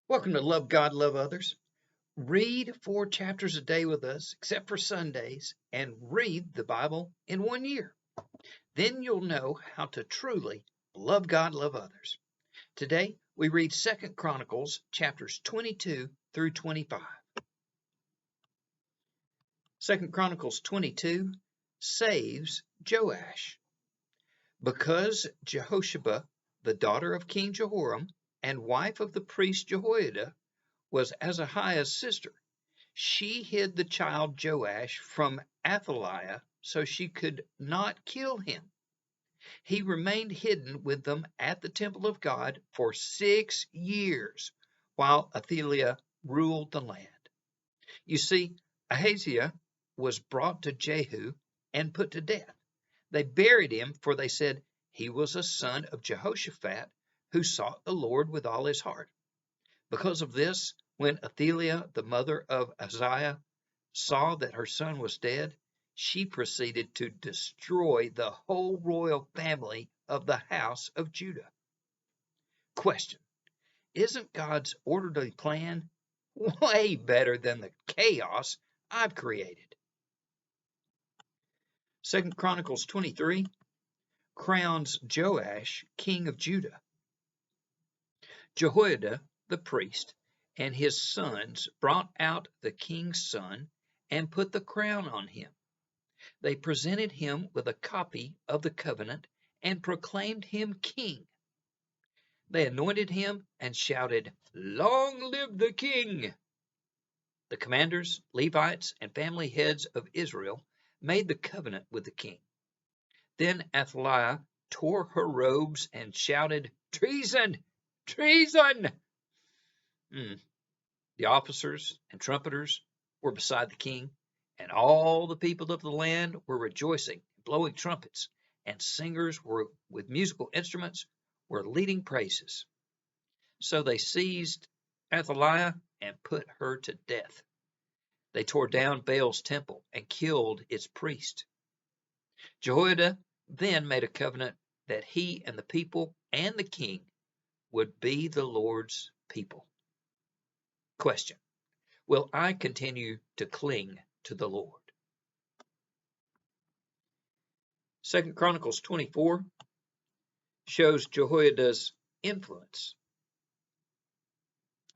Welcome to Love God, Love Others. Read 4 chapters a day with us, except for Sundays, and read the Bible in 1 year. Then you'll know how to truly love God, love others. Today, we read 2 Chronicles chapters 22 through 25. 2 Chronicles 22 saves Joash. Because Jehosheba, the daughter of King Jehoram and wife of the priest Jehoiada, was Ahaziah's sister, she hid the child Joash from Athaliah so she could not kill him. He remained hidden with them at the temple of God for 6 years while Athaliah ruled the land. You see, Ahaziah was brought to Jehu and put to death. They buried him, for they said he was a son of Jehoshaphat who sought the Lord with all his heart. Because of this, when Athaliah, the mother of Ahaziah, saw that her son was dead, she proceeded to destroy the whole royal family of the house of Judah. Question: isn't God's orderly plan way better than the chaos I've created? 2 Chronicles 23 crowns Joash king of Judah. Jehoiada, the priest, and his sons brought out the king's son and put the crown on him. They presented him with a copy of the covenant and proclaimed him king. They anointed him and shouted, "Long live the king!" The commanders, Levites, and family heads of Israel made the covenant with the king. Then Athaliah tore her robes and shouted, "Treason! Treason!" The officers and trumpeters were beside the king, and all the people of the land were rejoicing, blowing trumpets, and singers were with musical instruments were leading praises. So they seized Athaliah and put her to death. They tore down Baal's temple and killed its priest. Jehoiada then made a covenant that he and the people and the king would be the Lord's people. Question: will I continue to cling to the Lord? 2 Chronicles 24 shows Jehoiada's influence.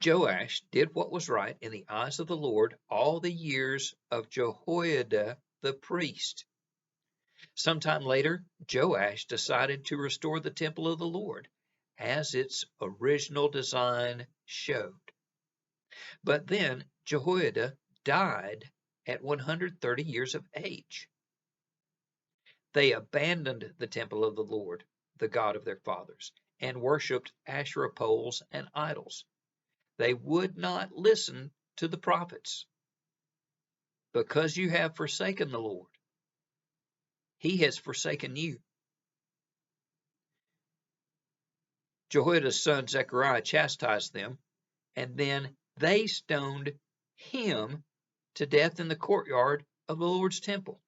Joash did what was right in the eyes of the Lord all the years of Jehoiada the priest. Sometime later, Joash decided to restore the temple of the Lord as its original design showed. But then Jehoiada died at 130 years of age. They abandoned the temple of the Lord, the God of their fathers, and worshipped Asherah poles and idols. They would not listen to the prophets. Because you have forsaken the Lord, he has forsaken you. Jehoiada's son Zechariah chastised them, and then they stoned him to death in the courtyard of the Lord's temple.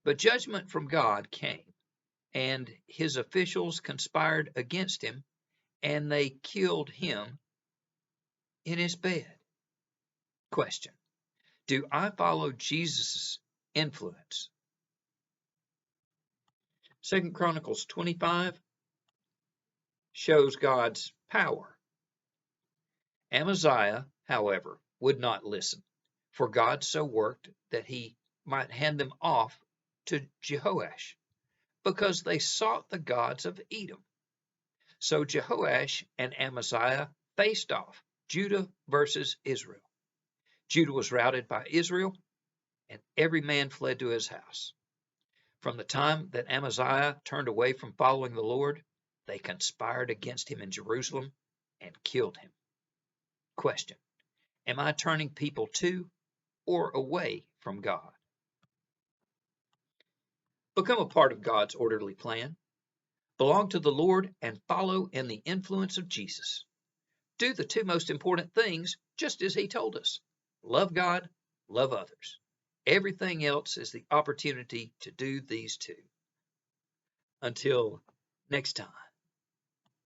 But judgment from God came, and his officials conspired against him, and they killed him in his bed. Question: do I follow Jesus' influence? 2 Chronicles 25 shows God's power. Amaziah, however, would not listen, for God so worked that he might hand them off to Jehoash, because they sought the gods of Edom. So Jehoash and Amaziah faced off, Judah versus Israel. Judah was routed by Israel, and every man fled to his house. From the time that Amaziah turned away from following the Lord, they conspired against him in Jerusalem and killed him. Question: am I turning people to or away from God? Become a part of God's orderly plan. Belong to the Lord and follow in the influence of Jesus. Do the 2 most important things just as he told us. Love God, love others. Everything else is the opportunity to do these 2. Until next time.